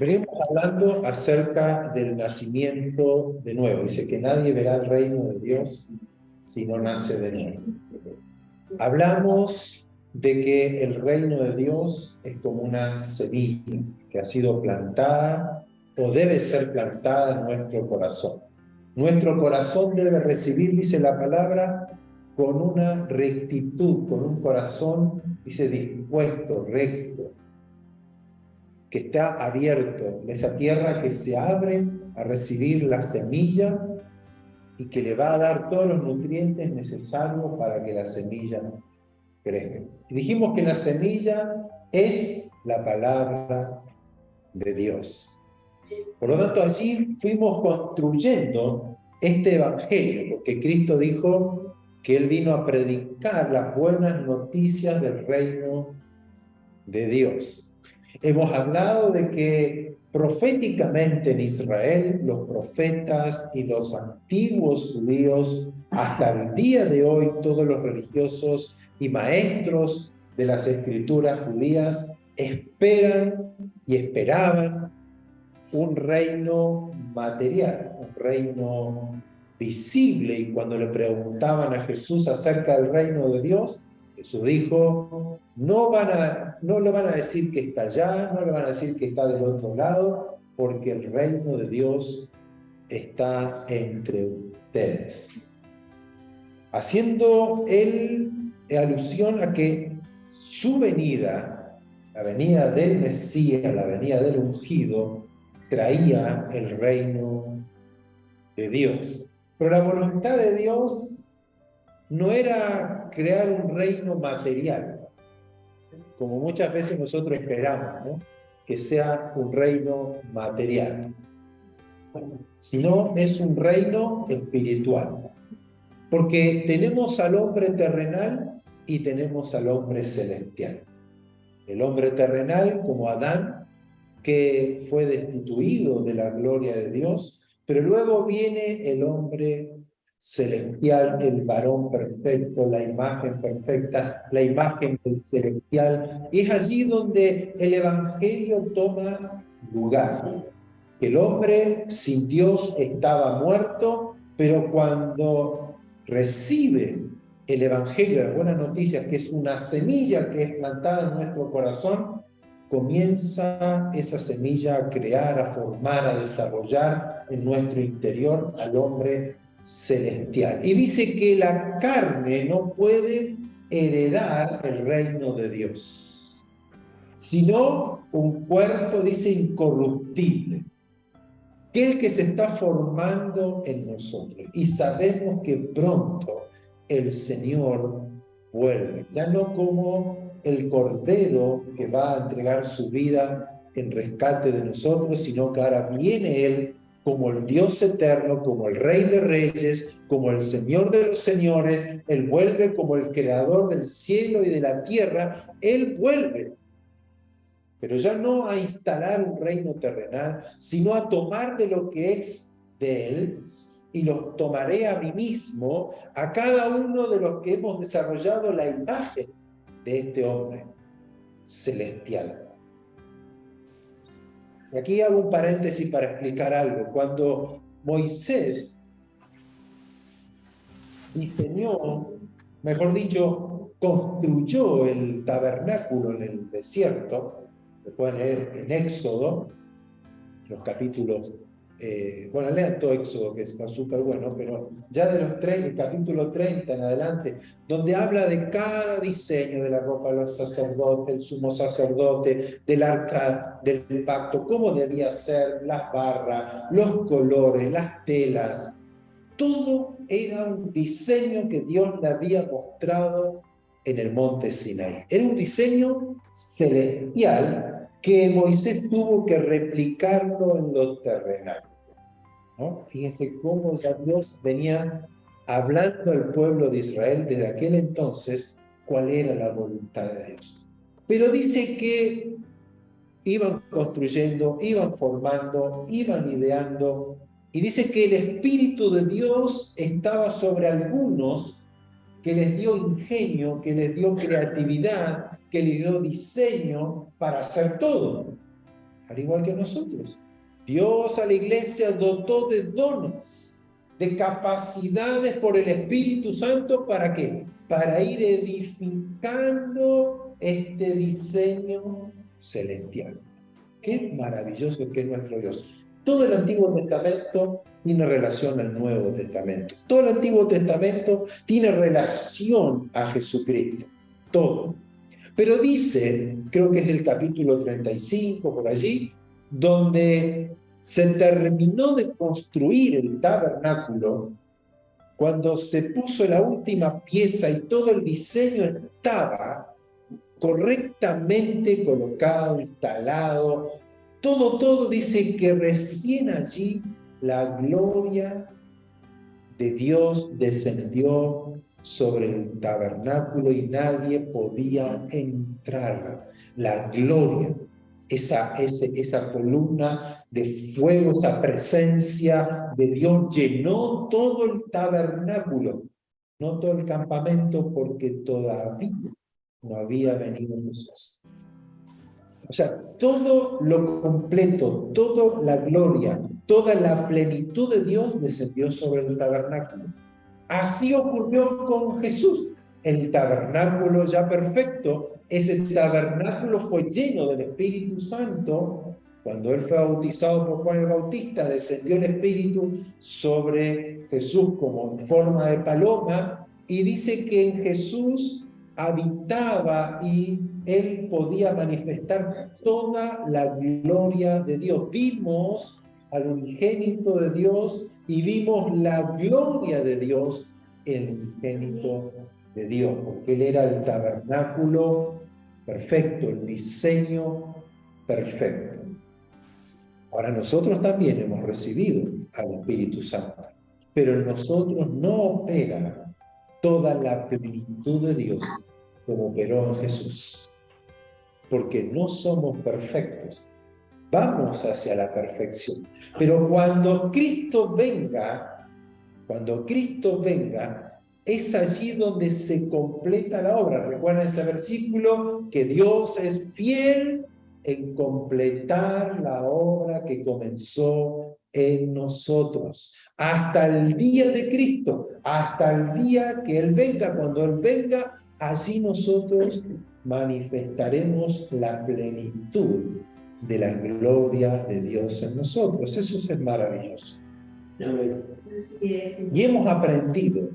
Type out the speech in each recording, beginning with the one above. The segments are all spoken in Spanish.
Venimos hablando acerca del nacimiento de nuevo. Dice que nadie verá el reino de Dios si no nace de nuevo. Hablamos de que el reino de Dios es como una semilla que ha sido plantada o debe ser plantada en nuestro corazón. Nuestro corazón debe recibir, dice la palabra, con una rectitud, con un corazón, dice, dispuesto, recto, que está abierto, en esa tierra que se abre a recibir la semilla y que le va a dar todos los nutrientes necesarios para que la semilla crezca. Y dijimos que la semilla es la palabra de Dios. Por lo tanto, allí fuimos construyendo este evangelio, porque Cristo dijo que Él vino a predicar las buenas noticias del reino de Dios. Hemos hablado de que proféticamente en Israel, los profetas y los antiguos judíos, hasta el día de hoy, todos los religiosos y maestros de las escrituras judías esperan y esperaban un reino material, un reino visible. Y cuando le preguntaban a Jesús acerca del reino de Dios, Jesús dijo, no le van a decir que está allá, no le van a decir que está del otro lado, porque el reino de Dios está entre ustedes. Haciendo él alusión a que su venida, la venida del Mesías, la venida del ungido, traía el reino de Dios. Pero la voluntad de Dios no era crear un reino material, como muchas veces nosotros esperamos, ¿no? Que sea un reino material, sino es un reino espiritual. Porque tenemos al hombre terrenal y tenemos al hombre celestial. El hombre terrenal, como Adán, que fue destituido de la gloria de Dios, pero luego viene el hombre celestial, el varón perfecto, la imagen perfecta, la imagen del celestial, y es allí donde el evangelio toma lugar. El hombre sin Dios estaba muerto, pero cuando recibe el evangelio, las buenas noticias, que es una semilla que es plantada en nuestro corazón, comienza esa semilla a crear, a formar, a desarrollar en nuestro interior al hombre celestial. Y dice que la carne no puede heredar el reino de Dios, sino un cuerpo, dice, incorruptible, que el que se está formando en nosotros. Y sabemos que pronto el Señor vuelve, ya no como el Cordero que va a entregar su vida en rescate de nosotros, sino que ahora viene Él como el Dios eterno, como el Rey de Reyes, como el Señor de los Señores. Él vuelve como el Creador del cielo y de la tierra. Él vuelve, pero ya no a instalar un reino terrenal, sino a tomar de lo que es de Él, y los tomaré a mí mismo, a cada uno de los que hemos desarrollado la imagen de este hombre celestial. Y aquí hago un paréntesis para explicar algo. Cuando Moisés diseñó, mejor dicho, construyó el tabernáculo en el desierto, se pueden leer en Éxodo, los capítulos, bueno, lean todo Éxodo, que está súper bueno, pero ya de los el capítulo 30 en adelante, donde habla de cada diseño de la ropa de los sacerdotes, el sumo sacerdote, del arca del pacto, cómo debía ser, las barras, los colores, las telas, todo era un diseño que Dios le había mostrado en el monte Sinaí. Era un diseño celestial que Moisés tuvo que replicarlo en lo terrenal, ¿no? Fíjense cómo ya Dios venía hablando al pueblo de Israel desde aquel entonces cuál era la voluntad de Dios. Pero dice que iban construyendo, iban formando, iban ideando, y dice que el Espíritu de Dios estaba sobre algunos, que les dio ingenio, que les dio creatividad, que les dio diseño para hacer todo. al igual que nosotros. Dios a la iglesia dotó de dones, de capacidades por el Espíritu Santo. ¿Para qué? Para ir edificando este diseño celestial. Qué maravilloso que es nuestro Dios. Todo el Antiguo Testamento tiene relación al Nuevo Testamento. Todo el Antiguo Testamento tiene relación a Jesucristo. Todo. Pero dice, creo que es el capítulo 35 por allí, donde se terminó de construir el tabernáculo, cuando se puso la última pieza y todo el diseño estaba correctamente colocado, instalado, todo dice que recién allí la gloria de Dios descendió sobre el tabernáculo y nadie podía entrar. La gloria, esa columna de fuego, esa presencia de Dios llenó todo el tabernáculo, no todo el campamento, porque todavía no había venido Jesús. O sea, todo lo completo, toda la gloria, toda la plenitud de Dios descendió sobre el tabernáculo. Así ocurrió con Jesús. El tabernáculo ya perfecto, ese tabernáculo fue lleno del Espíritu Santo. Cuando él fue bautizado por Juan el Bautista, descendió el Espíritu sobre Jesús como en forma de paloma, y dice que en Jesús habitaba y él podía manifestar toda la gloria de Dios. Vimos al unigénito de Dios y vimos la gloria de Dios en el unigénito de Dios, porque él era el tabernáculo perfecto, el diseño perfecto. Ahora nosotros también hemos recibido al Espíritu Santo, pero en nosotros no opera toda la plenitud de Dios como operó en Jesús, porque no somos perfectos. Vamos hacia la perfección, pero cuando Cristo venga, es allí donde se completa la obra. Recuerden ese versículo, que Dios es fiel en completar la obra que comenzó en nosotros, hasta el día de Cristo, hasta el día que Él venga. Cuando Él venga, allí nosotros manifestaremos la plenitud de la gloria de Dios en nosotros. Eso es maravilloso. Y hemos aprendido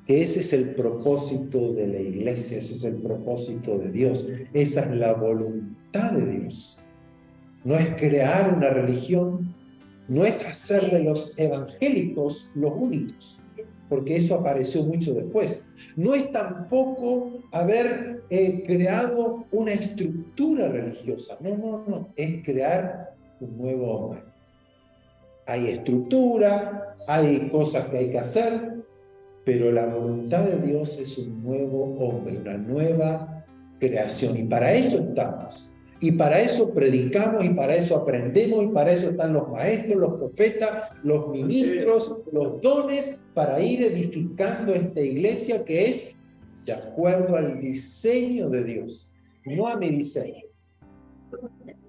que ese es el propósito de la iglesia, ese es el propósito de Dios, esa es la voluntad de Dios. No es crear una religión, no es hacer de los evangélicos los únicos, porque eso apareció mucho después. No es tampoco haber creado una estructura religiosa, no, es crear un nuevo hombre. Hay estructura, hay cosas que hay que hacer, pero la voluntad de Dios es un nuevo hombre, una nueva creación. Y para eso estamos. Y para eso predicamos, y para eso aprendemos, y para eso están los maestros, los profetas, los ministros, los dones, para ir edificando esta iglesia que es de acuerdo al diseño de Dios, no a mi diseño.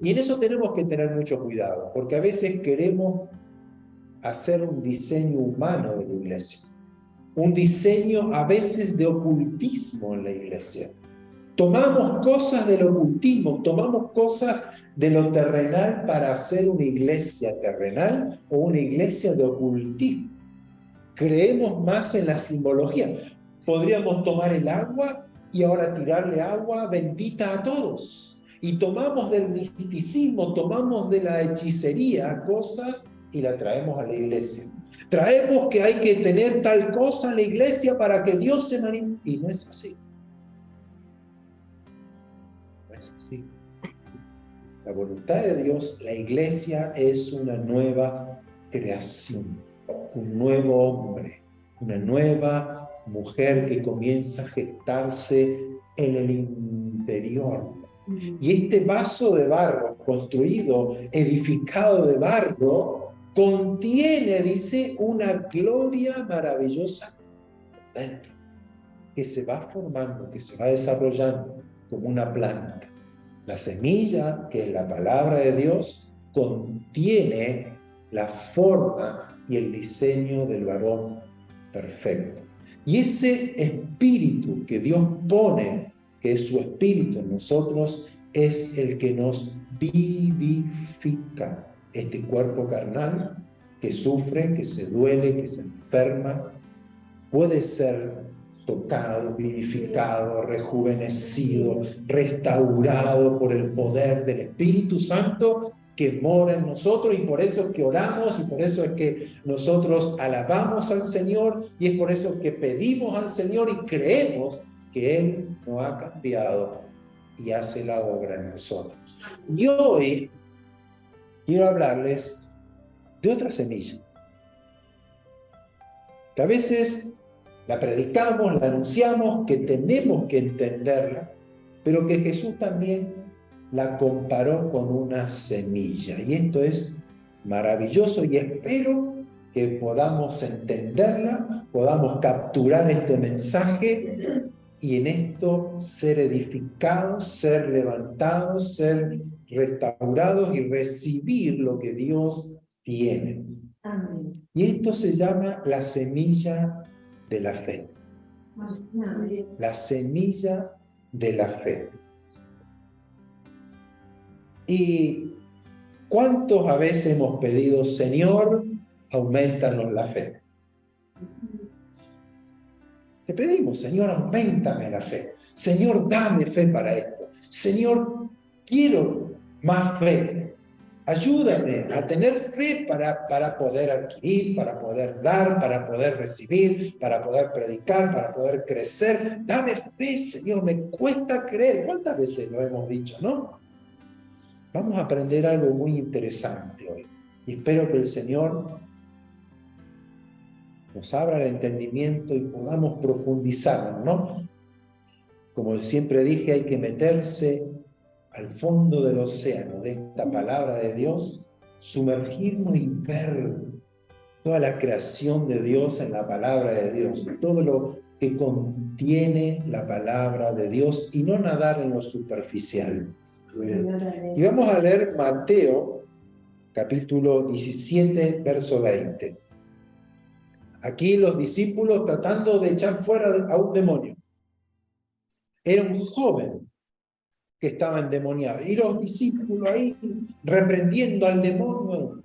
Y en eso tenemos que tener mucho cuidado, porque a veces queremos hacer un diseño humano de la iglesia, un diseño a veces de ocultismo en la iglesia. Tomamos cosas del ocultismo, tomamos cosas de lo terrenal para hacer una iglesia terrenal o una iglesia de ocultismo. Creemos más en la simbología. Podríamos tomar el agua y ahora tirarle agua bendita a todos. Y tomamos del misticismo, tomamos de la hechicería cosas y la traemos a la iglesia. Traemos que hay que tener tal cosa en la iglesia para que Dios se manifieste. Y no es así. No es así. La voluntad de Dios, la iglesia es una nueva creación, un nuevo hombre, una nueva mujer que comienza a gestarse en el interior. Y este vaso de barro, construido, edificado de barro, contiene, dice, una gloria maravillosa que se va formando, que se va desarrollando como una planta. La semilla, que es la palabra de Dios, contiene la forma y el diseño del varón perfecto. Y ese espíritu que Dios pone, que es su espíritu en nosotros, es el que nos vivifica. Este cuerpo carnal que sufre, que se duele, que se enferma, puede ser tocado, vivificado, rejuvenecido, restaurado por el poder del Espíritu Santo que mora en nosotros, y por eso es que oramos, y por eso es que nosotros alabamos al Señor, y es por eso que pedimos al Señor y creemos que Él nos ha cambiado y hace la obra en nosotros. Y hoy quiero hablarles de otra semilla, que a veces la predicamos, la anunciamos, que tenemos que entenderla, pero que Jesús también la comparó con una semilla. Y esto es maravilloso, y espero que podamos entenderla, podamos capturar este mensaje y en esto ser edificados, ser levantados, ser restaurados y recibir lo que Dios tiene. Amén. Y esto se llama la semilla de la fe. La semilla de la fe. ¿Y cuántos a veces hemos pedido, Señor, aumentanos la fe? Te pedimos, Señor, aumentame la fe. Señor, dame fe para esto. Señor, quiero más fe. Ayúdame a tener fe para poder adquirir, para poder dar, para poder recibir, para poder predicar, para poder crecer. Dame fe, Señor, me cuesta creer. ¿Cuántas veces lo hemos dicho, no? Vamos a aprender algo muy interesante hoy. Y espero que el Señor nos abra el entendimiento y podamos profundizar, ¿no? Como siempre dije, hay que meterse al fondo del océano de esta palabra de Dios, sumergirnos y ver toda la creación de Dios en la palabra de Dios, todo lo que contiene la palabra de Dios y no nadar en lo superficial. Y vamos a leer Mateo, capítulo 17, verso 20. Aquí los discípulos tratando de echar fuera a un demonio. Era un joven que estaba endemoniado. Y los discípulos ahí reprendiendo al demonio,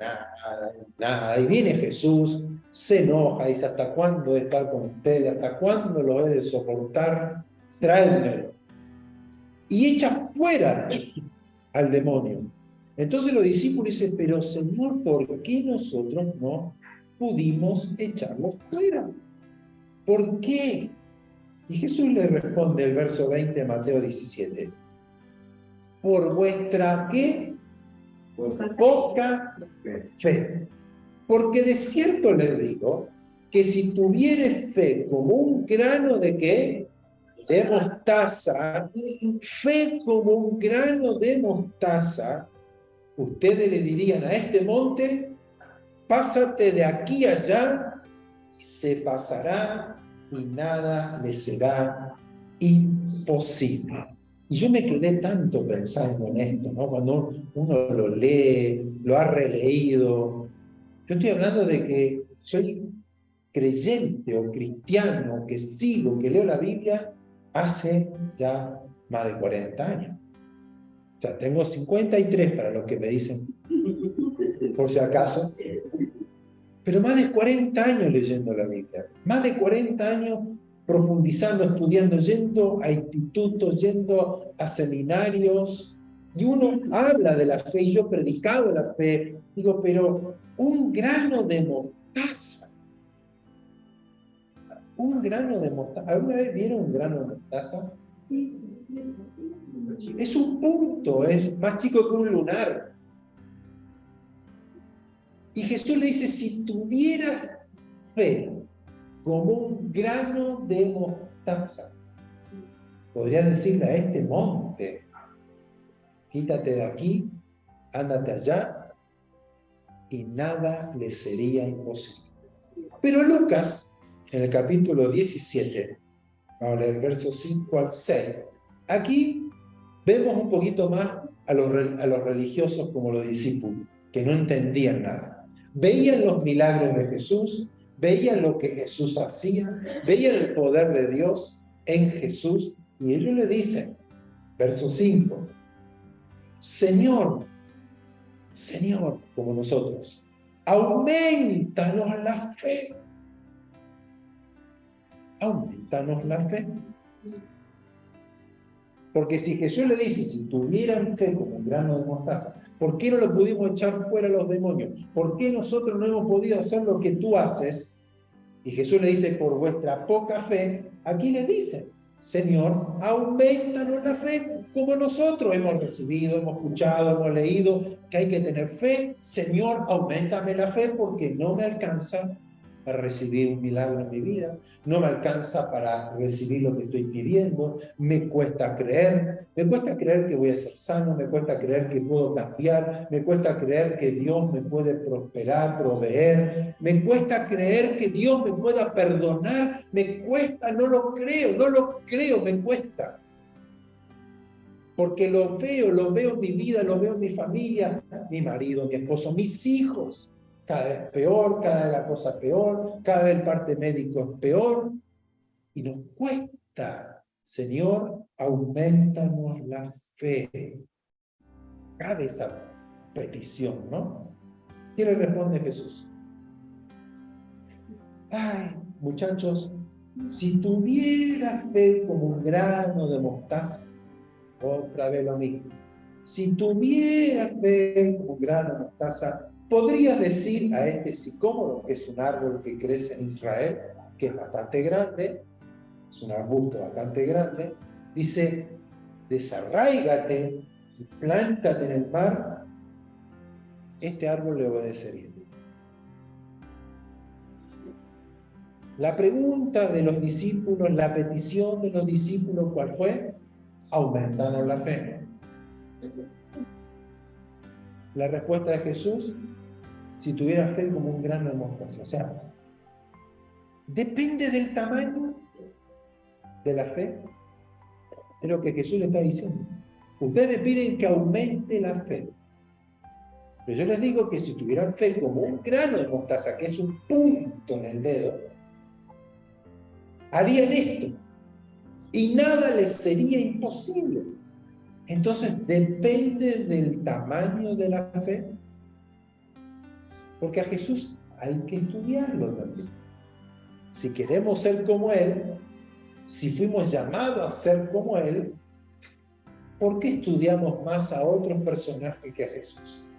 nada. Y viene Jesús, se enoja, dice, ¿hasta cuándo he de estar con ustedes? ¿Hasta cuándo lo he de soportar? Tráedmelo. Y echa fuera al demonio. Entonces los discípulos dicen, pero Señor, ¿por qué nosotros no pudimos echarlo fuera? ¿Por qué? Y Jesús le responde, el verso 20 de Mateo 17, por vuestra, ¿qué? Poca fe. Porque de cierto les digo que si tuvieres fe como un grano de ¿qué? De mostaza, fe como un grano de mostaza, ustedes le dirían a este monte, pásate de aquí allá, y se pasará, y nada le será imposible. Y yo me quedé tanto pensando en esto, ¿no? Cuando uno lo lee, lo ha releído. Yo estoy hablando de que soy creyente o cristiano, que sigo, que leo la Biblia hace ya más de 40 años. O sea, tengo 53 para los que me dicen, por si acaso. Pero más de 40 años leyendo la Biblia, más de 40 años profundizando, estudiando, yendo a institutos, yendo a seminarios, y uno habla de la fe, y yo he predicado la fe, digo, pero un grano de mostaza, ¿alguna vez vieron un grano de mostaza? Es un punto, es más chico que un lunar. Y Jesús le dice, si tuvieras fe como un grano de mostaza, podrías decirle a este monte, quítate de aquí, ándate allá, y nada le sería imposible. Pero Lucas, en el capítulo 17, vamos a leer versos 5 al 6, aquí Vemos un poquito más a los religiosos como los discípulos, que no entendían nada. Veían los milagros de Jesús, veían lo que Jesús hacía, veían el poder de Dios en Jesús, y ellos le dicen, verso 5, Señor, Señor, como nosotros, aumentanos la fe. Aumentanos la fe. Porque si Jesús le dice, si tuvieran fe como un grano de mostaza, ¿por qué no lo pudimos echar fuera a los demonios? ¿Por qué nosotros no hemos podido hacer lo que tú haces? Y Jesús le dice, por vuestra poca fe, aquí le dice, Señor, aumentanos la fe, como nosotros hemos recibido, hemos escuchado, hemos leído, que hay que tener fe. Señor, aumentame la fe porque no me alcanza para recibir un milagro en mi vida, no me alcanza para recibir lo que estoy pidiendo, me cuesta creer que voy a ser sano, me cuesta creer que puedo cambiar, me cuesta creer que Dios me puede prosperar, proveer, me cuesta creer que Dios me pueda perdonar, me cuesta, no lo creo, me cuesta. Porque lo veo en mi vida, lo veo en mi familia, mi marido, mi esposo, mis hijos. Cada vez peor, cada vez la cosa peor, cada vez el parte médico es peor. Y nos cuesta, Señor, aumentanos la fe. Cabe esa petición, ¿no? ¿Qué le responde Jesús? Ay, muchachos, si tuviera fe como un grano de mostaza, otra vez lo mismo. Si tuviera fe como un grano de mostaza, podrías decir a este sicómoro, que es un árbol que crece en Israel, que es bastante grande, es un arbusto bastante grande, dice, desarráigate y plántate en el mar, este árbol le obedecería. La pregunta de los discípulos, la petición de los discípulos, ¿cuál fue? Aumentanos la fe. La respuesta de Jesús, si tuviera fe como un grano de mostaza. O sea, depende del tamaño de la fe. Es lo que Jesús le está diciendo. Ustedes me piden que aumente la fe. Pero yo les digo que si tuvieran fe como un grano de mostaza, que es un punto en el dedo, harían esto. Y nada les sería imposible. Entonces, depende del tamaño de la fe. Porque a Jesús hay que estudiarlo también. Si queremos ser como Él, si fuimos llamados a ser como Él, ¿por qué estudiamos más a otros personajes que a Jesús?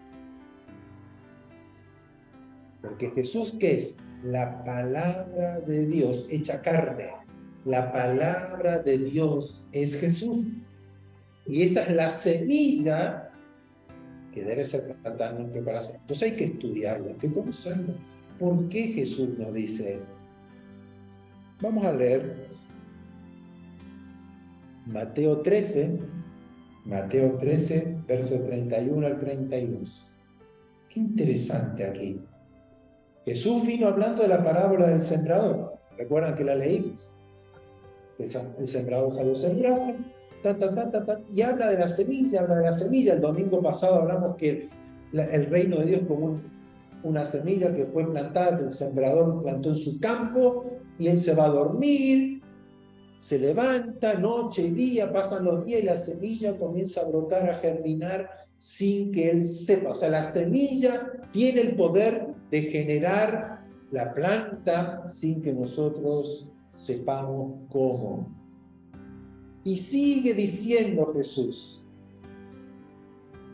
Porque Jesús, ¿qué es? La palabra de Dios hecha carne. La palabra de Dios es Jesús. Y esa es la semilla que debe ser plantada en nuestro corazón. Entonces hay que estudiarlo, hay que conocerlo. ¿Por qué Jesús nos dice? Vamos a leer Mateo 13, verso 31 al 32. Qué interesante aquí. Jesús vino hablando de la parábola del sembrador. ¿Recuerdan que la leímos? El sembrador salió a sembrar, y habla de la semilla, El domingo pasado hablamos que el reino de Dios como una semilla que fue plantada, que el sembrador plantó en su campo, y él se va a dormir, se levanta, noche y día, pasan los días y la semilla comienza a brotar, a germinar sin que él sepa. O sea, la semilla tiene el poder de generar la planta sin que nosotros sepamos cómo. Y sigue diciendo Jesús,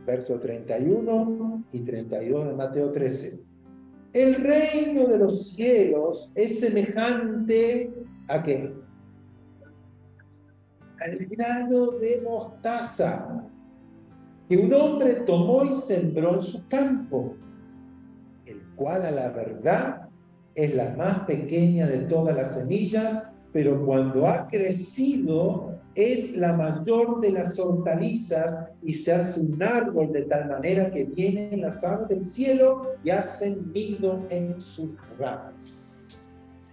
verso 31 y 32 de Mateo 13. El reino de los cielos es semejante ¿a qué? Al grano de mostaza que un hombre tomó y sembró en su campo, el cual a la verdad es la más pequeña de todas las semillas, pero cuando ha crecido es la mayor de las hortalizas y se hace un árbol de tal manera que vienen las aves del cielo y hacen nido en sus ramas.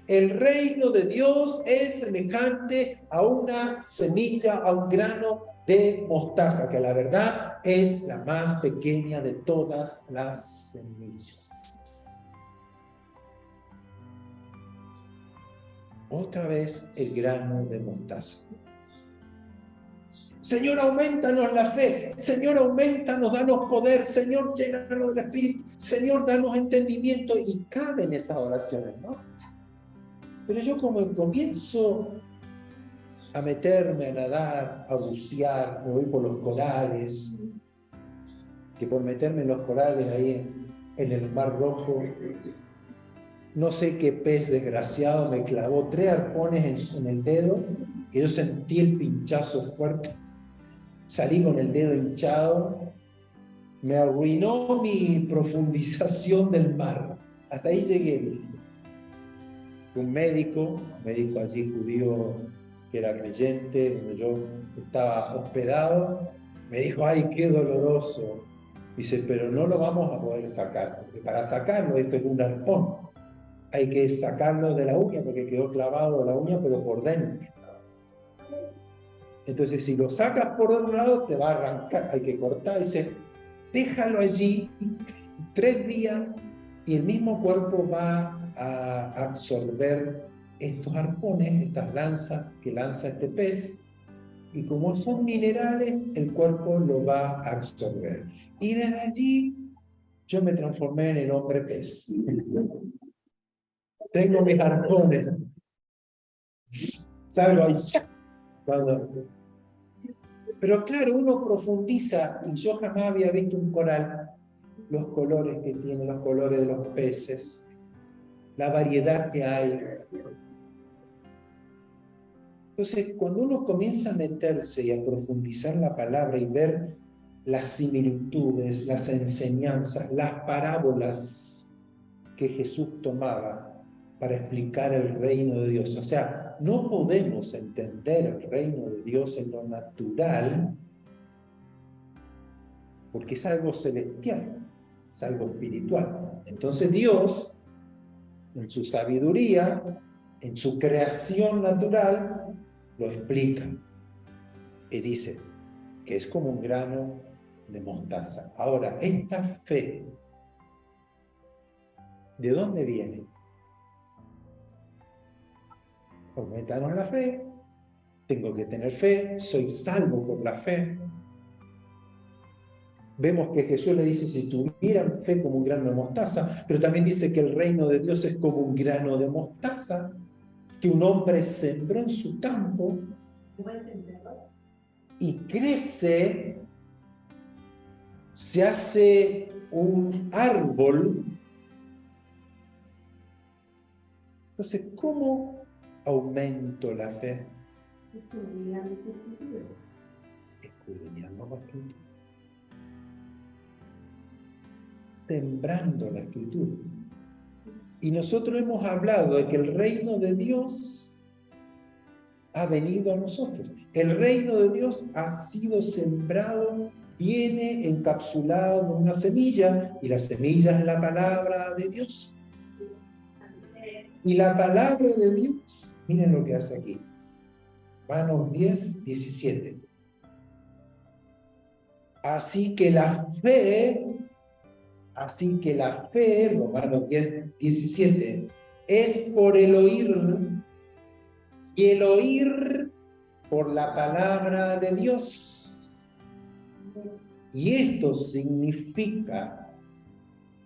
El reino de Dios es semejante a una semilla, a un grano de mostaza, que la verdad es la más pequeña de todas las semillas. Otra vez el grano de mostaza. Señor, aumentanos la fe. Señor, aumentanos, danos poder. Señor, llénanos del Espíritu. Señor, danos entendimiento. Y caben esas oraciones, ¿no? Pero yo como comienzo a meterme, a nadar, a bucear, me voy por los corales, que por meterme en los corales ahí en el Mar Rojo, no sé qué pez desgraciado me clavó 3 arpones en el dedo, que yo sentí el pinchazo fuerte, salí con el dedo hinchado, me arruinó mi profundización del mar, hasta ahí llegué. Un médico allí judío que era creyente, donde yo estaba hospedado, me dijo, ay, qué doloroso. Dice, pero no lo vamos a poder sacar, porque para sacarlo esto es un arpón. Hay que sacarlo de la uña, porque quedó clavado de la uña, pero por dentro. Entonces, si lo sacas por un lado, te va a arrancar, hay que cortar. Dice, déjalo allí 3 días y el mismo cuerpo va a absorber estos arpones, estas lanzas que lanza este pez, y como son minerales, el cuerpo lo va a absorber. Y desde allí yo me transformé en el hombre pez. Tengo mis arpones. Salgo ahí. Pero claro, uno profundiza, y yo jamás había visto un coral, los colores que tiene, los colores de los peces, la variedad que hay. Entonces, cuando uno comienza a meterse y a profundizar la palabra y ver las similitudes, las enseñanzas, las parábolas que Jesús tomaba para explicar el reino de Dios. O sea, no podemos entender el reino de Dios en lo natural porque es algo celestial, es algo espiritual. Entonces Dios, en su sabiduría, en su creación natural, lo explica y dice que es como un grano de mostaza. Ahora, esta fe, ¿de dónde viene? Aumentaron la fe, tengo que tener fe, soy salvo por la fe. Vemos que Jesús le dice, si tuvieran fe como un grano de mostaza, pero también dice que el reino de Dios es como un grano de mostaza, que un hombre sembró en su campo y crece, se hace un árbol. Entonces, ¿cómo aumento la fe? Escudriñando la Escritura. Sembrando la Escritura. Y nosotros hemos hablado de que el reino de Dios ha venido a nosotros. El reino de Dios ha sido sembrado, viene encapsulado en una semilla, y la semilla es la palabra de Dios. Y la palabra de Dios, miren lo que hace aquí. Romanos 10, 17. Así que la fe, Romanos 10, 17, es por el oír, y el oír por la palabra de Dios. Y esto significa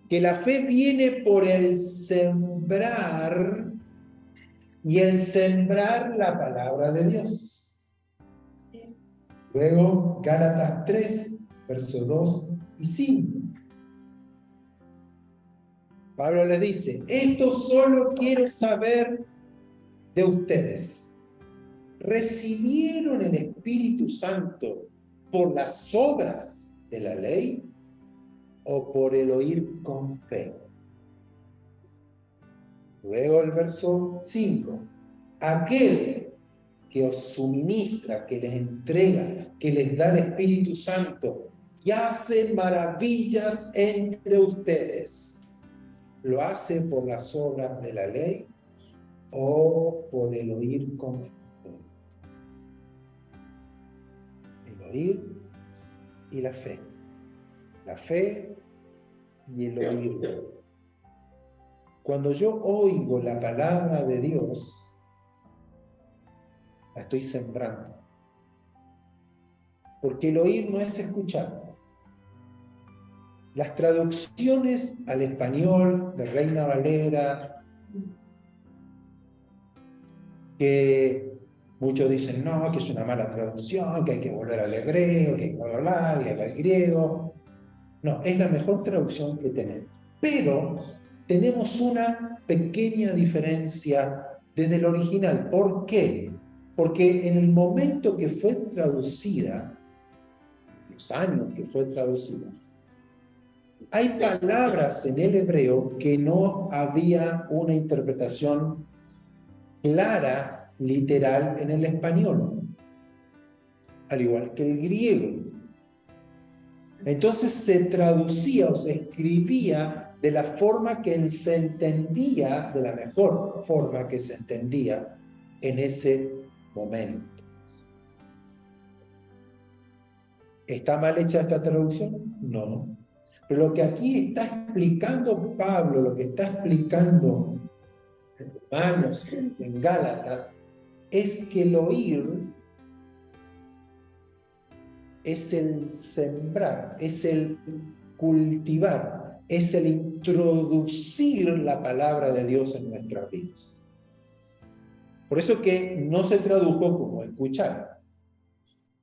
que la fe viene por el sembrar, y el sembrar la palabra de Dios. Luego, Gálatas 3, versos 2 y 5. Pablo les dice, esto solo quiero saber de ustedes. ¿Recibieron el Espíritu Santo por las obras de la ley o por el oír con fe? Luego el verso 5. Aquel que os suministra, que les entrega, que les da el Espíritu Santo y hace maravillas entre ustedes, ¿lo hace por las obras de la ley o por el oír con fe? El oír y la fe. La fe y el oír. Cuando yo oigo la palabra de Dios, la estoy sembrando. Porque el oír no es escuchar. Las traducciones al español de Reina Valera, que muchos dicen, no, que es una mala traducción, que hay que volver al hebreo, que hay que volver al griego. No, es la mejor traducción que tenemos. Pero tenemos una pequeña diferencia desde el original. ¿Por qué? Porque en el momento que fue traducida, los años que fue traducida, hay palabras en el hebreo que no había una interpretación clara, literal, en el español, al igual que el griego. Entonces se traducía o se escribía de la forma que se entendía, de la mejor forma que se entendía en ese momento. ¿Está mal hecha esta traducción? No. Pero lo que aquí está explicando Pablo, lo que está explicando en Romanos, en Gálatas, es que el oír es el sembrar, es el cultivar, es el introducir la palabra de Dios en nuestras vidas. Por eso que no se tradujo como escuchar,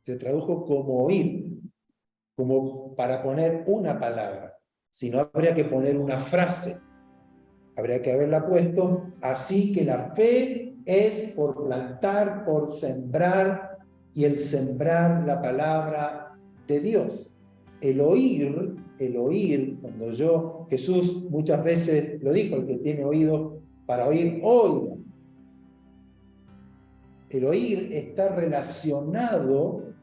se tradujo como oír, como para poner una palabra, si no habría que poner una frase, habría que haberla puesto, así que la fe es por plantar, por sembrar, y el sembrar la palabra de Dios. El oír, cuando Jesús muchas veces lo dijo, el que tiene oído para oír, oiga. El oír está relacionado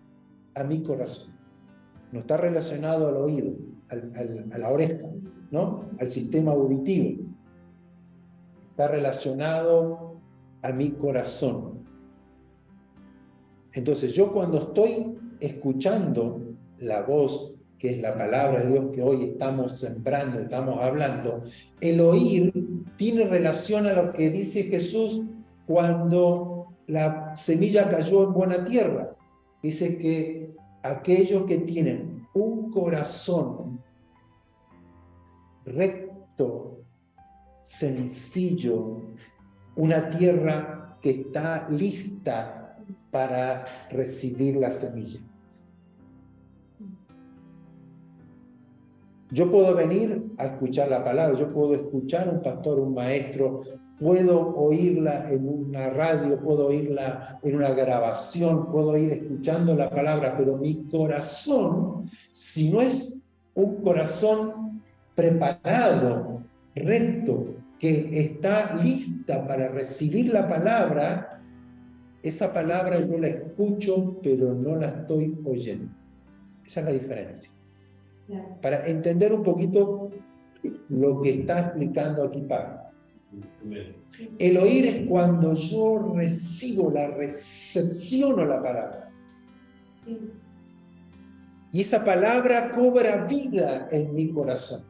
a mi corazón. No está relacionado al oído, a la oreja, ¿no? Al sistema auditivo. Está relacionado a mi corazón. Entonces, yo cuando estoy escuchando la voz, que es la palabra de Dios que hoy estamos sembrando, estamos hablando, el oír tiene relación a lo que dice Jesús cuando la semilla cayó en buena tierra. Dice que aquellos que tienen un corazón recto, sencillo, una tierra que está lista para recibir la semilla. Yo puedo venir a escuchar la palabra, yo puedo escuchar a un pastor, un maestro, puedo oírla en una radio, puedo oírla en una grabación, puedo ir escuchando la palabra, pero mi corazón, si no es un corazón preparado, recto, que está lista para recibir la palabra, esa palabra yo la escucho, pero no la estoy oyendo. Esa es la diferencia. Para entender un poquito lo que está explicando aquí Pablo. El oír es cuando yo recepciono la palabra. Y esa palabra cobra vida en mi corazón.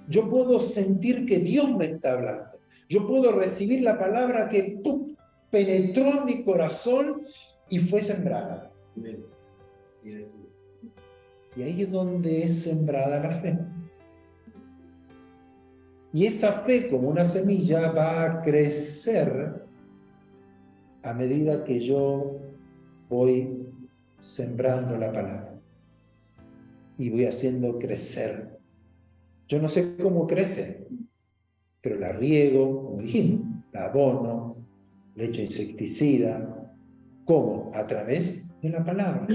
Yo puedo sentir que Dios me está hablando. Yo puedo recibir la palabra que penetró en mi corazón y fue sembrada. Y ahí es donde es sembrada la fe. Y esa fe, como una semilla, va a crecer a medida que yo voy sembrando la palabra. Y voy haciendo crecer. Yo no sé cómo crece, pero la riego, como dijimos, la abono, le echo insecticida. ¿Cómo? A través de la palabra.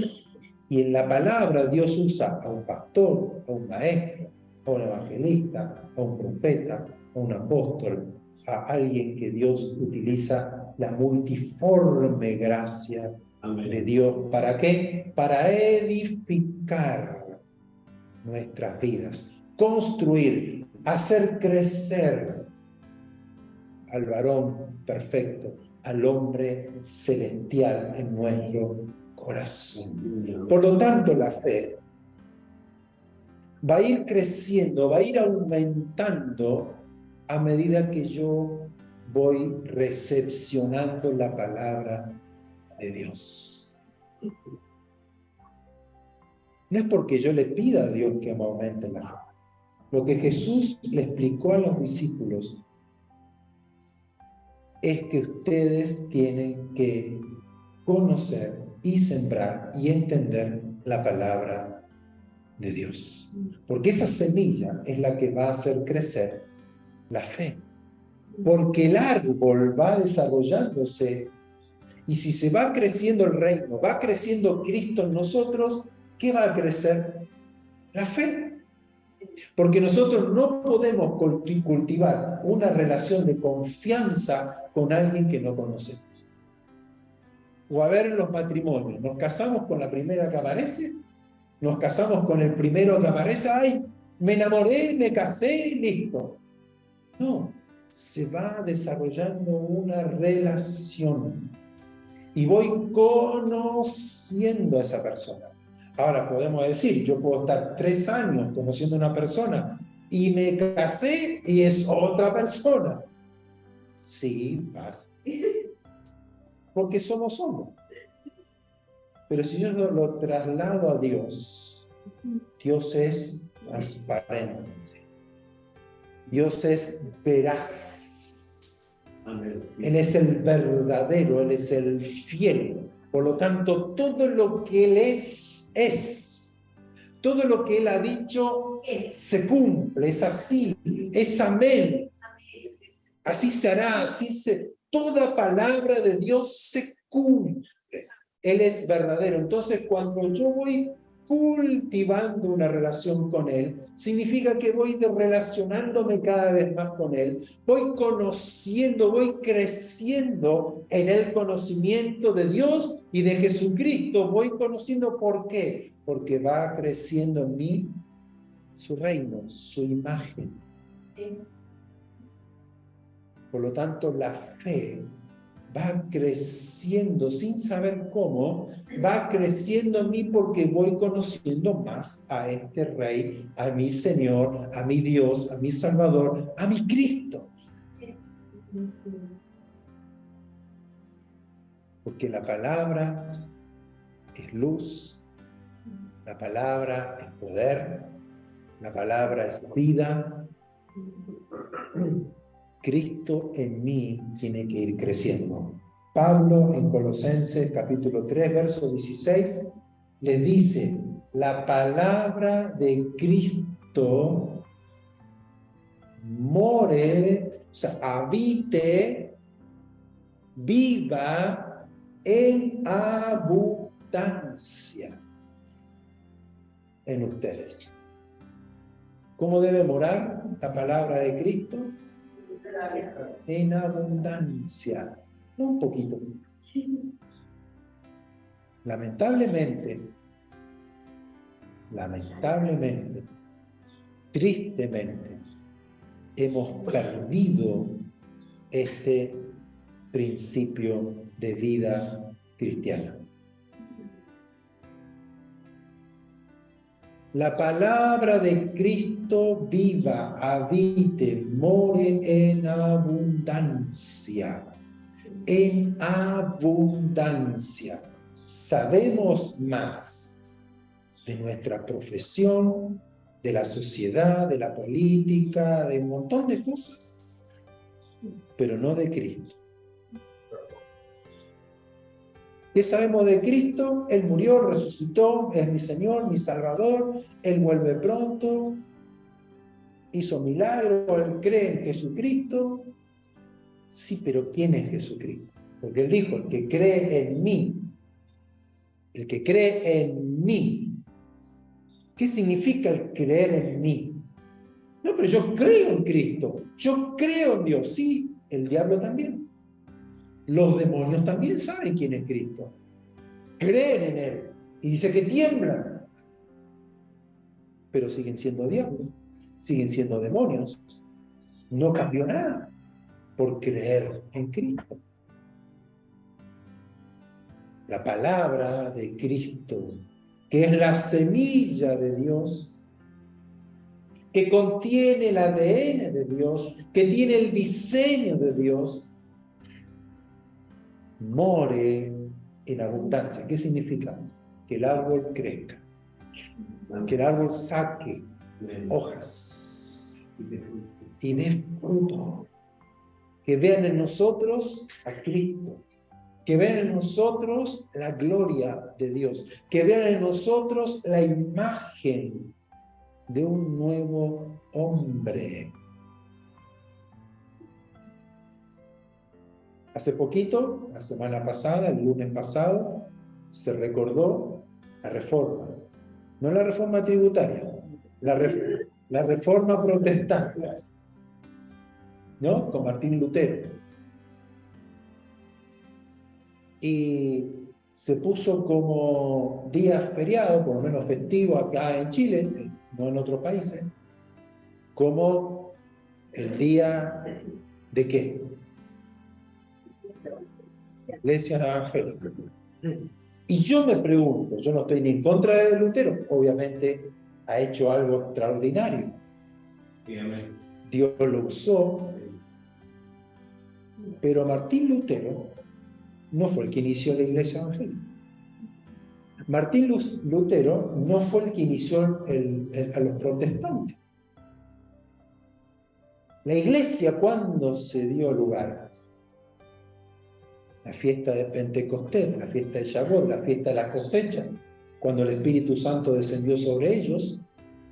Y en la palabra Dios usa a un pastor, a un maestro, a un evangelista, a un profeta, a un apóstol, a alguien que Dios utiliza la multiforme gracia de Dios. ¿Para qué? Para edificar nuestras vidas, construir, hacer crecer al varón perfecto, al hombre celestial en nuestro corazón. Por lo tanto, la fe va a ir creciendo, va a ir aumentando a medida que yo voy recepcionando la palabra de Dios. No es porque yo le pida a Dios que me aumente la fe. Lo que Jesús le explicó a los discípulos es que ustedes tienen que conocer y sembrar y entender la palabra de Dios. Porque esa semilla es la que va a hacer crecer la fe. Porque el árbol va desarrollándose y si se va creciendo el reino, va creciendo Cristo en nosotros, ¿qué va a crecer? La fe. Porque nosotros no podemos cultivar una relación de confianza con alguien que no conocemos. O a ver en los matrimonios, nos casamos con la primera que aparece, nos casamos con el primero que aparece, ¡ay! Me enamoré, me casé, listo. No, se va desarrollando una relación y voy conociendo a esa persona. Ahora podemos decir, yo puedo estar 3 años conociendo a una persona y me casé y es otra persona. Sí, pasa. Porque somos hombres. Pero si yo lo traslado a Dios, Dios es transparente. Dios es veraz. Él es el verdadero, Él es el fiel. Por lo tanto, todo lo que Él es. Todo lo que Él ha dicho se cumple, es así, es amén. Así se hará, toda palabra de Dios se cumple. Él es verdadero. Entonces, cuando yo voy cultivando una relación con Él, significa que voy relacionándome cada vez más con Él, voy conociendo, voy creciendo en el conocimiento de Dios y de Jesucristo, voy conociendo ¿por qué? Porque va creciendo en mí su reino, su imagen. Por lo tanto, la fe va creciendo sin saber cómo, va creciendo en mí porque voy conociendo más a este Rey, a mi Señor, a mi Dios, a mi Salvador, a mi Cristo. Porque la palabra es luz, la palabra es poder, la palabra es vida. Cristo en mí tiene que ir creciendo. Pablo en Colosenses capítulo 3, verso 16, le dice, la palabra de Cristo more, o sea, habite, viva en abundancia en ustedes. ¿Cómo debe morar la palabra de Cristo? En abundancia, no un poquito. Lamentablemente, tristemente, hemos perdido este principio de vida cristiana. La palabra de Cristo viva, habite, more en abundancia. En abundancia. Sabemos más de nuestra profesión, de la sociedad, de la política, de un montón de cosas, pero no de Cristo. ¿Qué sabemos de Cristo? Él murió, resucitó, es mi Señor, mi Salvador, Él vuelve pronto, hizo milagros, Él cree en Jesucristo. Sí, pero ¿quién es Jesucristo? Porque Él dijo, el que cree en mí. El que cree en mí. ¿Qué significa el creer en mí? No, pero yo creo en Cristo, yo creo en Dios. Sí, el diablo también. Los demonios también saben quién es Cristo. Creen en Él. Y dice que tiemblan. Pero siguen siendo diablos, siguen siendo demonios. No cambió nada por creer en Cristo. la palabra de Cristo, que es la semilla de Dios, que contiene el ADN de Dios, que tiene el diseño de Dios, more en abundancia. ¿Qué significa? Que el árbol crezca, que el árbol saque hojas y dé fruto, que vean en nosotros a Cristo, que vean en nosotros la gloria de Dios, que vean en nosotros la imagen de un nuevo hombre. Hace poquito, la semana pasada, el lunes pasado, se recordó la reforma. No la reforma tributaria, la reforma protestante, ¿no? Con Martín Lutero. Y se puso como día feriado, por lo menos festivo acá en Chile, no en otros países, como el día de ¿qué? Iglesia evangélica. Y yo me pregunto, yo no estoy ni en contra de Lutero, obviamente ha hecho algo extraordinario. Dios lo usó, pero Martín Lutero no fue el que inició la iglesia evangélica. Martín Lutero no fue el que inició a los protestantes. La iglesia, ¿cuándo se dio lugar? La fiesta de Pentecostés, la fiesta de Shavuot, la fiesta de la cosecha, cuando el Espíritu Santo descendió sobre ellos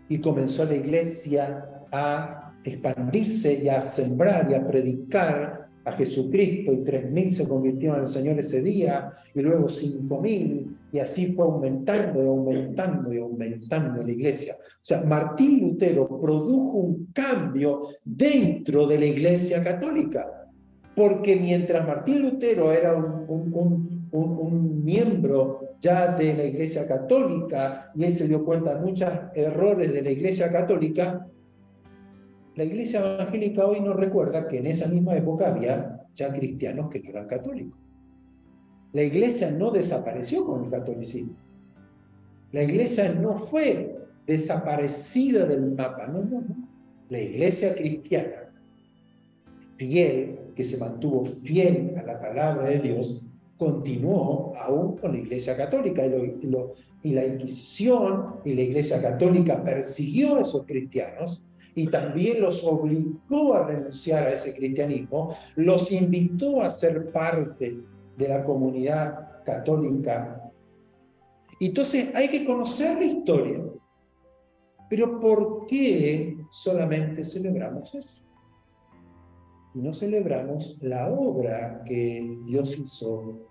y comenzó la iglesia a expandirse y a sembrar y a predicar a Jesucristo, y 3.000 se convirtieron al Señor ese día, y luego 5.000, y así fue aumentando y aumentando y aumentando la iglesia. O sea, Martín Lutero produjo un cambio dentro de la iglesia católica, porque mientras Martín Lutero era un miembro ya de la iglesia católica, y él se dio cuenta de muchos errores de la iglesia católica, la iglesia evangélica hoy nos recuerda que en esa misma época había ya cristianos que no eran católicos. La iglesia no desapareció con el catolicismo. La iglesia no fue desaparecida del mapa, no. La iglesia cristiana, fiel, que se mantuvo fiel a la palabra de Dios, continuó aún con la iglesia católica, y la Inquisición y la iglesia católica persiguió a esos cristianos y también los obligó a renunciar a ese cristianismo, los invitó a ser parte de la comunidad católica. Entonces hay que conocer la historia. Pero ¿por qué solamente celebramos eso? Y no celebramos la obra que Dios hizo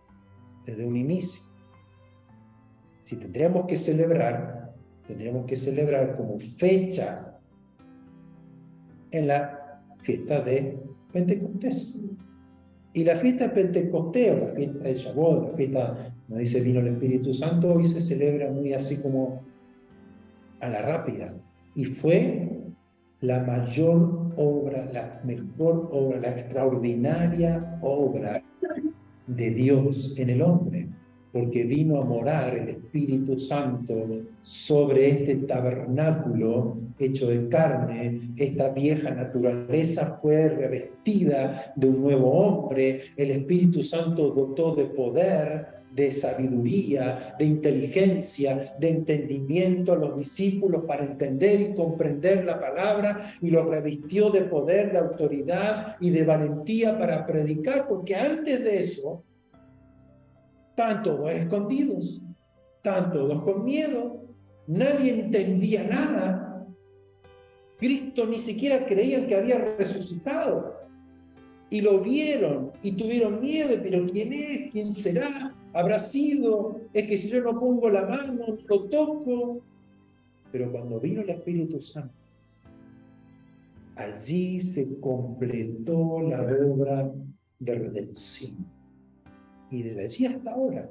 desde un inicio. Si tendríamos que celebrar como fecha en la fiesta de Pentecostés. Y la fiesta de Pentecostés, o la fiesta de Shavuot, la fiesta, como dice, vino el Espíritu Santo, hoy se celebra muy así como a la rápida. Y fue la mayor obra, la mejor obra, la extraordinaria obra de Dios en el hombre, porque vino a morar el Espíritu Santo sobre este tabernáculo hecho de carne. Esta vieja naturaleza fue revestida de un nuevo hombre. El Espíritu Santo dotó de poder, de sabiduría, de inteligencia, de entendimiento a los discípulos para entender y comprender la palabra, y los revistió de poder, de autoridad y de valentía para predicar, porque antes de eso estaban todos escondidos, estaban todos con miedo, nadie entendía nada. Cristo ni siquiera creían que había resucitado. Y lo vieron y tuvieron miedo, pero ¿quién es? ¿Quién será? ¿Habrá sido? Es que si yo no pongo la mano, lo toco. Pero cuando vino el Espíritu Santo, allí se completó la obra de redención. Y desde allí hasta ahora.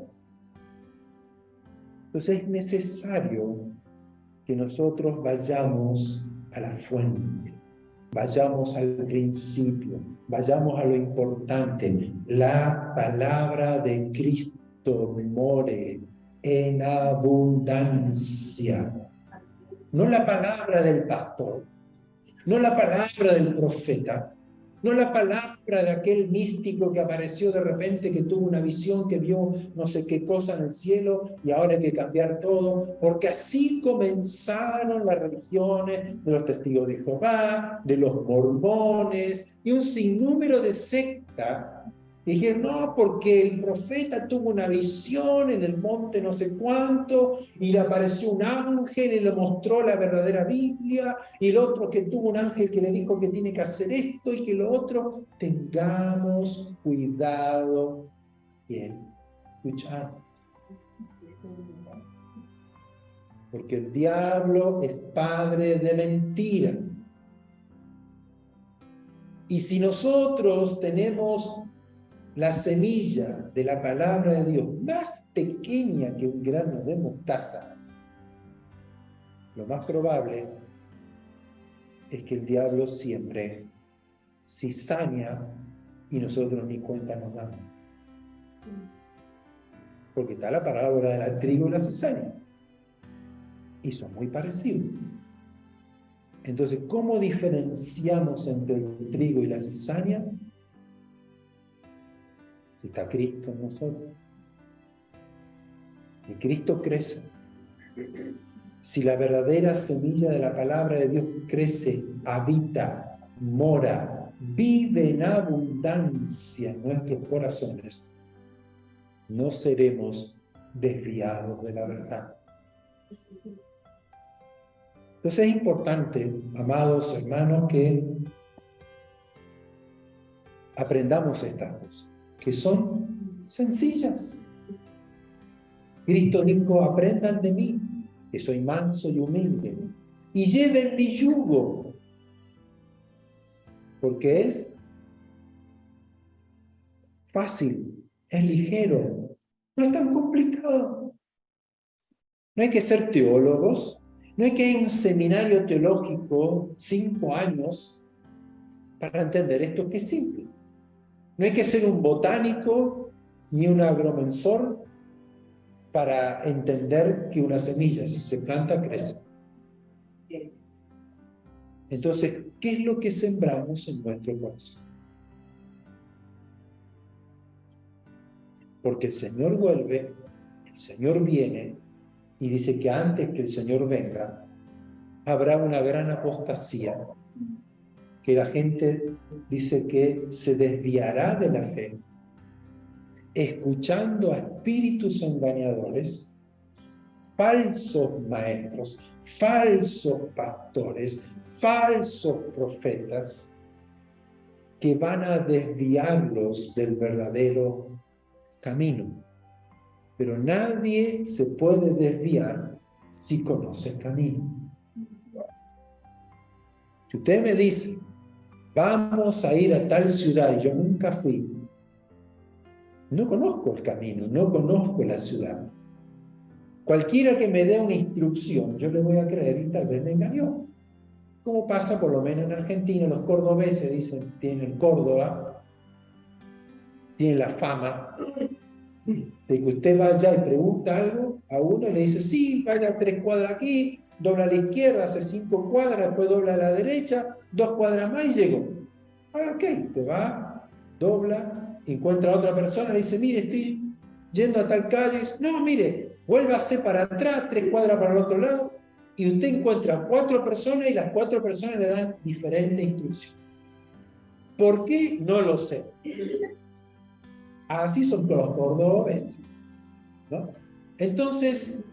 Entonces es necesario que nosotros vayamos a la fuente, vayamos al principio, vayamos a lo importante, la palabra de Cristo. more en abundancia. No la palabra del pastor, no la palabra del profeta, no la palabra de aquel místico que apareció de repente, que tuvo una visión, que vio no sé qué cosa en el cielo y ahora hay que cambiar todo, porque así comenzaron las religiones de los testigos de Jehová, de los mormones y un sinnúmero de sectas. Dijeron, no, porque el profeta tuvo una visión en el monte no sé cuánto y le apareció un ángel y le mostró la verdadera Biblia, y el otro que tuvo un ángel que le dijo que tiene que hacer esto y que lo otro. Tengamos cuidado. Bien, escuchamos. Porque el diablo es padre de mentira. Y si nosotros tenemos la semilla de la palabra de Dios más pequeña que un grano de mostaza, lo más probable es que el diablo siempre cizaña y nosotros ni cuenta nos damos. Porque está la parábola del trigo y la cizaña. Y son muy parecidos. Entonces, ¿cómo diferenciamos entre el trigo y la cizaña? Si está Cristo en nosotros. Si Cristo crece. Si la verdadera semilla de la palabra de Dios crece, habita, mora, vive en abundancia en nuestros corazones, no seremos desviados de la verdad. Entonces es importante, amados hermanos, que aprendamos estas cosas, que son sencillas. Cristo dijo, aprendan de mí, que soy manso y humilde, y lleven mi yugo, porque es fácil, es ligero, no es tan complicado. No hay que ser teólogos, no hay que ir a un seminario teológico 5 años para entender esto, que es simple. No hay que ser un botánico ni un agromensor para entender que una semilla, si se planta, crece. Entonces, ¿qué es lo que sembramos en nuestro corazón? Porque el Señor vuelve, el Señor viene, y dice que antes que el Señor venga, habrá una gran apostasía, que la gente dice que se desviará de la fe, escuchando a espíritus engañadores, falsos maestros, falsos pastores, falsos profetas, que van a desviarlos del verdadero camino. Pero nadie se puede desviar si conoce el camino. Si usted me dice, vamos a ir a tal ciudad y yo nunca fui, no conozco el camino, no conozco la ciudad. Cualquiera que me dé una instrucción, yo le voy a creer y tal vez me engañó. Como pasa por lo menos en Argentina, los cordobeses dicen, tienen Córdoba, tienen la fama de que usted vaya y pregunta algo a uno y le dice, sí, vaya 3 cuadras aquí, dobla a la izquierda, hace 5 cuadras, después dobla a la derecha, 2 cuadras más y llegó. Ah, ok, te va, dobla, encuentra a otra persona, le dice, mire, estoy yendo a tal calle, no, mire, vuélvase para atrás, 3 cuadras para el otro lado, y usted encuentra 4 personas y las 4 personas le dan diferente instrucción. ¿Por qué? No lo sé. Así son todos los cordobeses, ¿no? Entonces,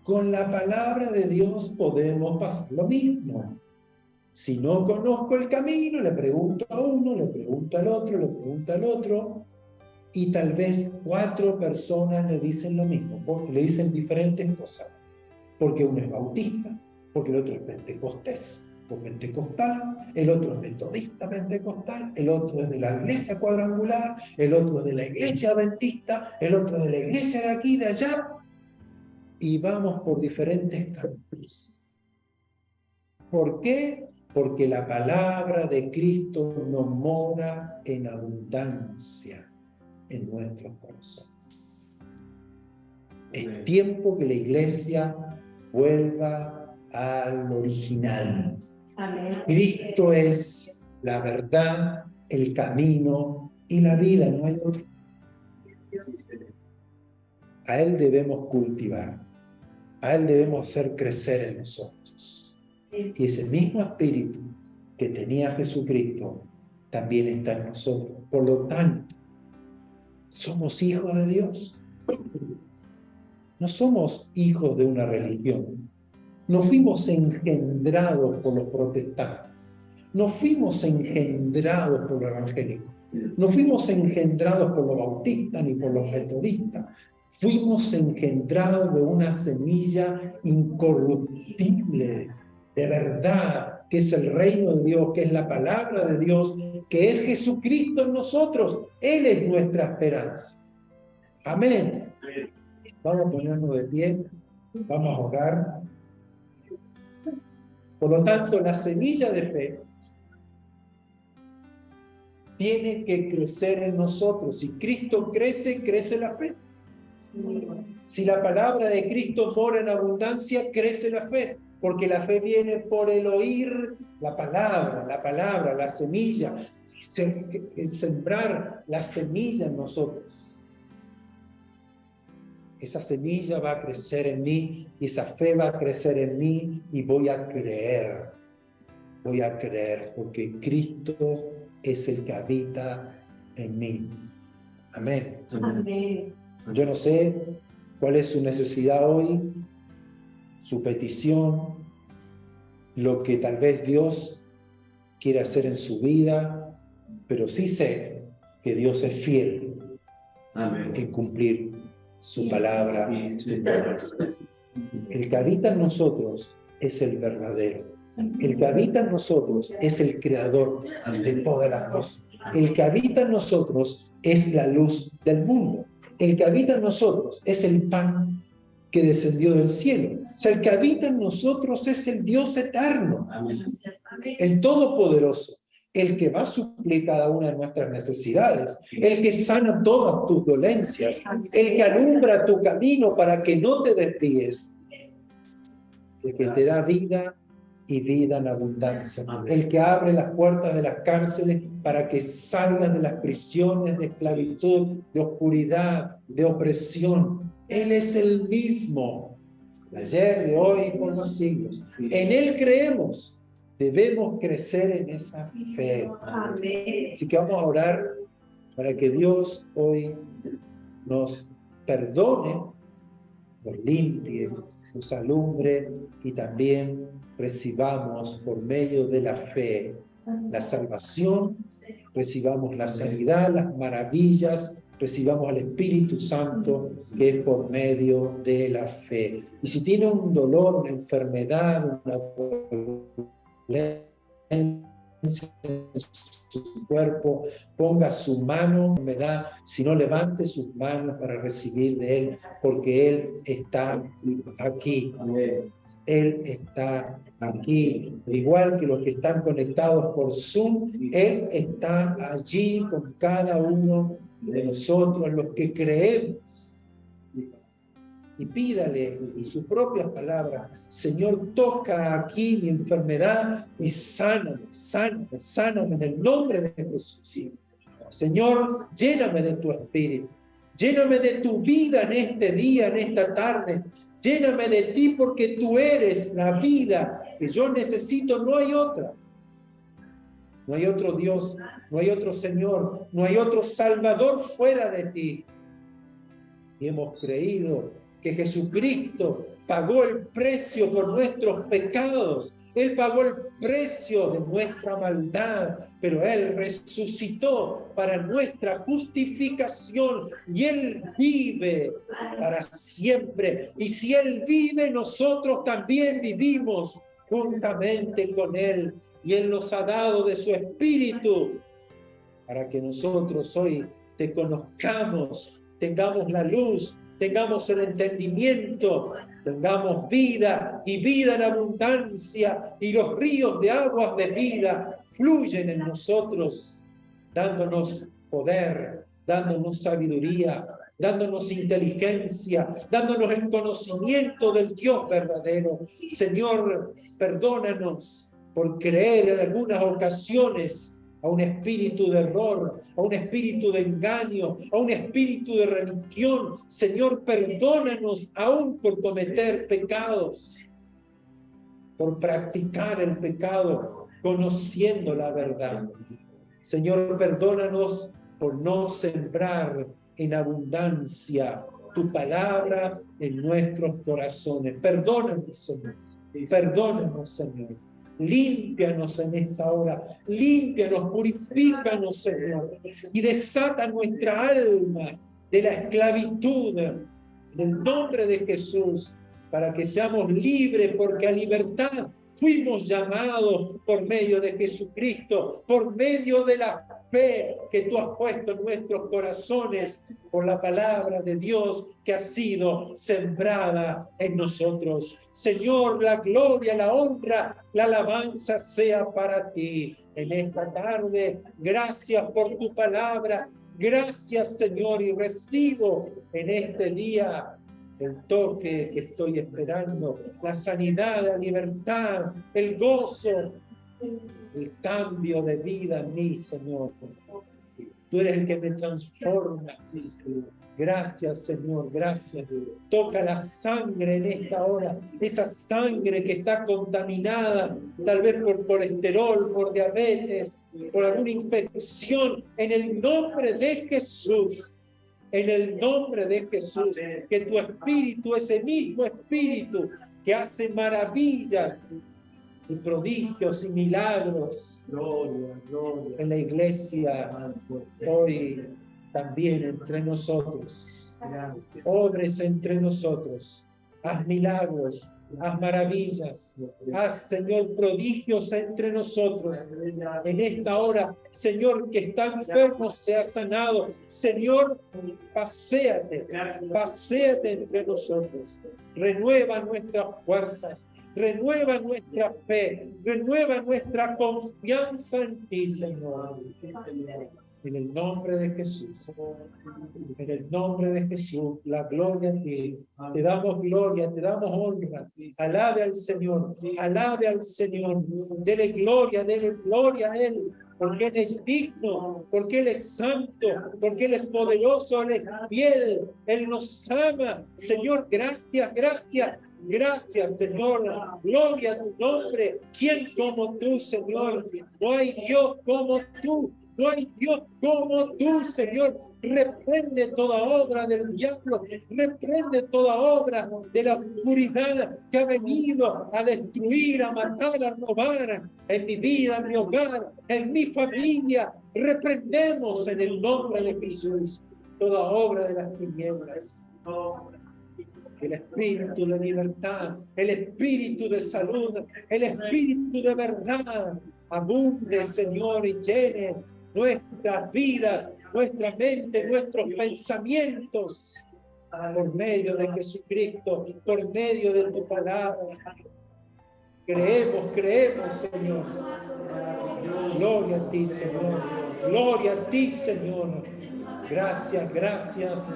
con la palabra de Dios podemos pasar lo mismo. Si no conozco el camino, le pregunto a uno, le pregunto al otro, le pregunto al otro, y tal vez 4 personas le dicen lo mismo, porque le dicen diferentes cosas. Porque uno es bautista, porque el otro es pentecostés o pentecostal, el otro es metodista pentecostal, el otro es de la iglesia cuadrangular, el otro es de la iglesia adventista, el otro es de la iglesia de aquí, de allá, y vamos por diferentes caminos. ¿Por qué? Porque la palabra de Cristo no mora en abundancia en nuestros corazones. Es tiempo que la iglesia vuelva al original. Amén. Cristo es la verdad, el camino y la vida, no hay otro. A Él debemos cultivar, a Él debemos hacer crecer en nosotros. Y ese mismo espíritu que tenía Jesucristo también está en nosotros. Por lo tanto, somos hijos de Dios. No somos hijos de una religión. No fuimos engendrados por los protestantes. No fuimos engendrados por los evangélicos. No fuimos engendrados por los bautistas ni por los metodistas. Fuimos engendrados de una semilla incorruptible, de verdad, que es el reino de Dios, que es la palabra de Dios, que es Jesucristo en nosotros. Él es nuestra esperanza. Amén. Vamos a ponernos de pie, vamos a orar. Por lo tanto, la semilla de fe tiene que crecer en nosotros. Si Cristo crece, crece la fe. Si la palabra de Cristo mora en abundancia, crece la fe. Porque la fe viene por el oír la palabra, la semilla. Sembrar la semilla en nosotros. Esa semilla va a crecer en mí, y esa fe va a crecer en mí, y voy a creer, porque Cristo es el que habita en mí. Amén. Amén. Yo no sé cuál es su necesidad hoy, su petición, lo que tal vez Dios quiere hacer en su vida, pero sí sé que Dios es fiel en cumplir su palabra, sus promesas. El que habita en nosotros es el verdadero. El que habita en nosotros es el creador de todas las cosas. El que habita en nosotros es la luz del mundo. El que habita en nosotros es el pan que descendió del cielo. O sea, el que habita en nosotros es el Dios eterno, el todopoderoso, el que va a suplir cada una de nuestras necesidades, el que sana todas tus dolencias, el que alumbra tu camino para que no te desvíes, el que te da vida y vida en abundancia, el que abre las puertas de las cárceles para que salgas de las prisiones de esclavitud, de oscuridad, de opresión. Él es el mismo, de ayer, de hoy y por los siglos. En Él creemos. Debemos crecer en esa fe. Amén. Así que vamos a orar para que Dios hoy nos perdone, nos limpie, nos alumbre y también recibamos por medio de la fe la salvación, recibamos la sanidad, las maravillas, recibamos al Espíritu Santo, que es por medio de la fe. Y si tiene un dolor, una enfermedad, una en su cuerpo, ponga su mano, si no, levante sus manos para recibir de Él, porque Él está aquí. Él está aquí, igual que los que están conectados por Zoom. Él está allí con cada uno de nosotros, los que creemos. Y pídale en sus propias palabras: Señor, toca aquí mi enfermedad y sáname en el nombre de Jesús. Señor, lléname de tu espíritu, lléname de tu vida en este día, en esta tarde. Lléname de ti, porque tú eres la vida que yo necesito, no hay otra. No hay otro Dios, no hay otro Señor, no hay otro Salvador fuera de ti. Y hemos creído que Jesucristo pagó el precio por nuestros pecados. Él pagó el precio de nuestra maldad, pero Él resucitó para nuestra justificación y Él vive para siempre. Y si Él vive, nosotros también vivimos juntamente con Él. Y Él nos ha dado de su Espíritu para que nosotros hoy te conozcamos, tengamos la luz, tengamos el entendimiento, tengamos vida y vida en abundancia, y los ríos de aguas de vida fluyen en nosotros, dándonos poder, dándonos sabiduría, dándonos inteligencia, dándonos el conocimiento del Dios verdadero. Señor, perdónanos por creer en algunas ocasiones a un espíritu de error, a un espíritu de engaño, a un espíritu de religión. Señor, perdónanos aún por cometer pecados, por practicar el pecado, conociendo la verdad. Señor, perdónanos por no sembrar en abundancia tu palabra en nuestros corazones. Perdónanos, Señor. Perdónanos, Señor. Límpianos en esta hora. Límpianos, purifícanos, Señor. Y desata nuestra alma de la esclavitud del nombre de Jesús, para que seamos libres, porque a libertad fuimos llamados por medio de Jesucristo, por medio de la fe que tú has puesto en nuestros corazones, por la palabra de Dios que ha sido sembrada en nosotros. Señor, la gloria, la honra, la alabanza sea para ti en esta tarde. Gracias por tu palabra. Gracias, Señor, y recibo en este día el toque que estoy esperando, la sanidad, la libertad, el gozo, el cambio de vida en mí, Señor. Tú eres el que me transforma. Gracias, Señor, gracias. Toca la sangre en esta hora, esa sangre que está contaminada, tal vez por colesterol, por diabetes, por alguna infección, en el nombre de Jesús. En el nombre de Jesús, que tu espíritu, ese mismo espíritu que hace maravillas y prodigios y milagros en la iglesia, hoy también entre nosotros. Obres entre nosotros. Haz milagros, haz maravillas, haz, Señor, prodigios entre nosotros. En esta hora, Señor, que está enfermo sea sanado. Señor, paséate entre nosotros. Renueva nuestras fuerzas, renueva nuestra fe, renueva nuestra confianza en ti, Señor. En el nombre de Jesús, en el nombre de Jesús, la gloria a ti. Te damos gloria, te damos honra. Alabe al Señor, alabe al Señor. Dele gloria a Él, porque Él es digno, porque Él es santo, porque Él es poderoso, Él es fiel, Él nos ama. Señor, gracias, gracias. Gracias, Señor. Gloria a tu nombre. ¿Quién como tú, Señor? No hay Dios como tú. No hay Dios como tú, Señor. Reprende toda obra del diablo, reprende toda obra de la oscuridad que ha venido a destruir, a matar, a robar en mi vida, en mi hogar, en mi familia. Reprendemos en el nombre de Jesús toda obra de las tinieblas. El espíritu de libertad, el espíritu de salud, el espíritu de verdad abunde, Señor, y llene nuestras vidas, nuestra mente, nuestros pensamientos, por medio de Jesucristo, por medio de tu palabra. Creemos, Señor. Gloria a ti, Señor. Gloria a ti, Señor. Gracias, gracias,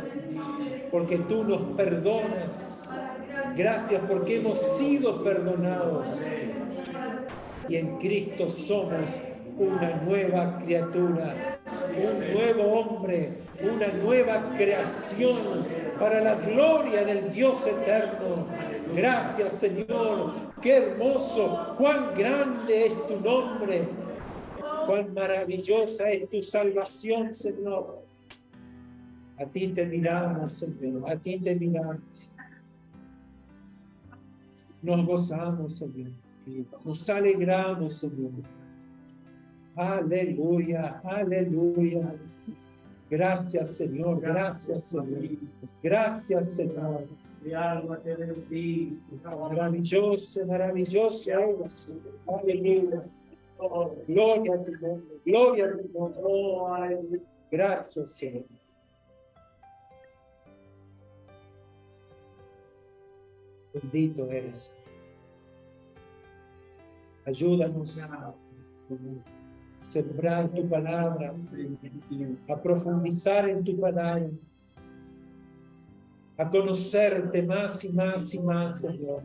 porque tú nos perdonas. Gracias porque hemos sido perdonados. Y en Cristo somos una nueva criatura, un nuevo hombre, una nueva creación para la gloria del Dios eterno. Gracias, Señor. Qué hermoso, cuán grande es tu nombre, cuán maravillosa es tu salvación, Señor. A ti te miramos, Señor, a ti te miramos. Nos gozamos, Señor. Nos alegramos, Señor. Aleluya, aleluya. Gracias, Señor, gracias, Señor. Gracias, Señor. Mi alma te bendice. Maravilloso, maravilloso eres. Aleluya. Gloria a tu nombre, gloria a tu nombre. Gracias, Señor. Bendito eres. Ayúdanos a sembrar tu palabra, a profundizar en tu palabra, a conocerte más y más y más, Señor.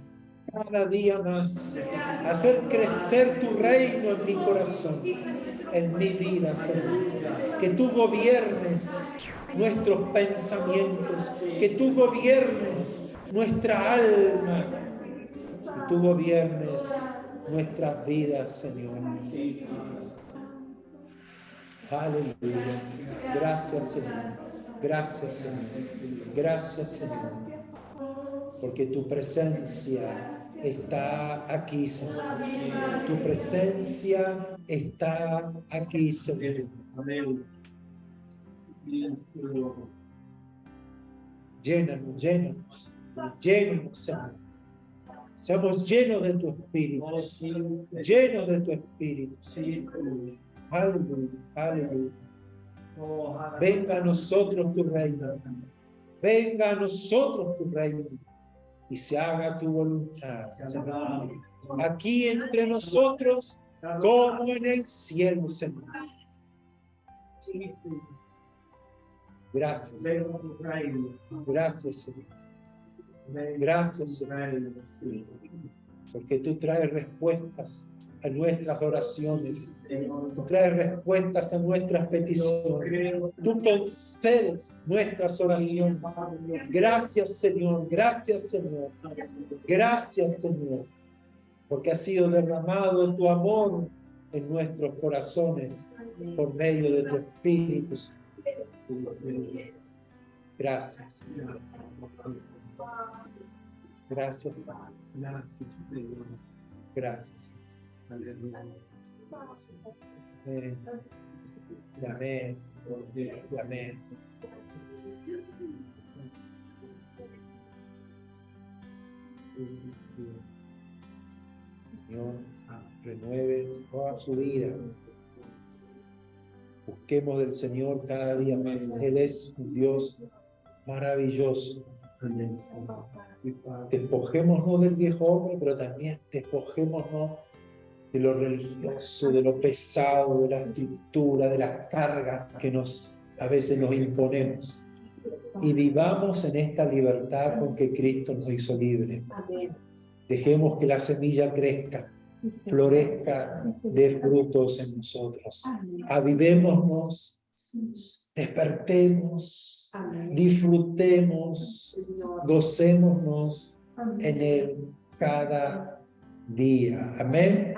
Cada día más, hacer crecer tu reino en mi corazón, en mi vida, Señor. Que tú gobiernes nuestros pensamientos, que tú gobiernes nuestra alma, que tú gobiernes nuestras vidas, Señor. Aleluya. Gracias, Señor. Gracias, Señor. Gracias, Señor. Porque tu presencia está aquí, Señor. Tu presencia está aquí, Señor. Llénanos, llénanos, llénanos, Señor. Seamos llenos de tu Espíritu, llenos de tu Espíritu, Señor. Aleluya, aleluya. Venga a nosotros tu reino. Venga a nosotros tu reino. Y se haga tu voluntad, Señor. Aquí entre nosotros, como en el cielo, Señor. Gracias, Señor. Gracias, Señor. Gracias, Señor. Porque tú traes respuestas a nuestras oraciones. Tú traes respuestas a nuestras peticiones. Tú concedes nuestras oraciones. Gracias, Señor. Gracias, Señor. Gracias, Señor. Porque ha sido derramado tu amor en nuestros corazones por medio de tu Espíritu. Gracias, Señor. Gracias, Padre. Gracias. Amén. Amén. Amén. Señor, renueve toda su vida. Busquemos del Señor cada día más. Él es un Dios maravilloso. Despojémonos del viejo hombre, pero también despojémonos de lo religioso, de lo pesado, de la estructura, de las cargas que a veces nos imponemos. Y vivamos en esta libertad con que Cristo nos hizo libres. Dejemos que la semilla crezca, florezca, dé frutos en nosotros. Avivémonos, despertemos, disfrutemos, gocémonos en Él cada día. Amén.